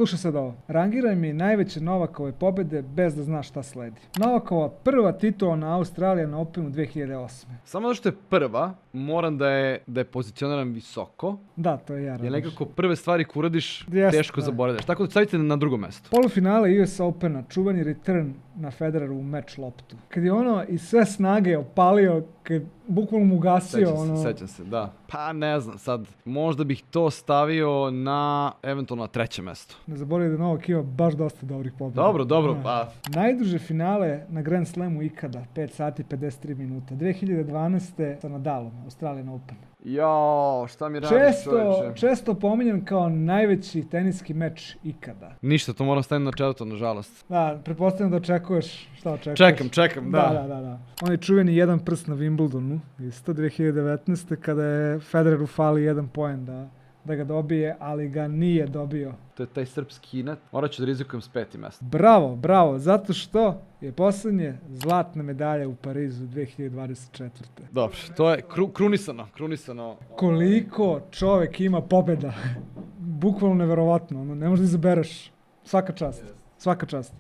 Slušaj sad ovo. Rangiraj mi najveće Novakove pobjede bez da znaš šta sledi. Novakova prva titula na Australian Openu 2008. Samo zato što je prva, moram da je pozicioniran visoko. Da, to je ja Jer radiš. nekako prve stvari ko uradiš Jeste, teško da. zaboravljaš. Tako da stavite na drugo mesto. Polufinale US Opena, čuveni return na Federeru u meč loptu. Kad je ono iz sve snage opalio, kad bukvalno mu ugasio Sećam se, da. Pa ne znam, sad možda bih to stavio na eventualno na treće mesto. Ne zaboravim da Novak ima baš dosta dobrih pobjeda. Dobro, Da. pa Najduže finale na Grand Slamu ikada, 5 sati 53 minuta. 2012. sa Nadalom, Australian Open. jao, šta mi radiš, čovječe? Često pominjan kao najveći teniski meč ikada. Ništa, to moram staviti na četvrto, nažalost. Da, pretpostavljam da očekuješ, šta očekuješ? Čekam, da. Da. On je čuveni jedan prst na Wimbledonu, isto 2019. kada je Federeru fali jedan poen da ga dobije, ali ga nije dobio. To je taj srpski net. Morat ću da rizikujem s 5. mesta. Bravo, zato što je posljednje zlatna medalja u Parizu 2024. Dobro, to je krunisano. Koliko čovek ima pobjeda. Bukvalno neverovatno, ne možeš da izabereš. Svaka čast.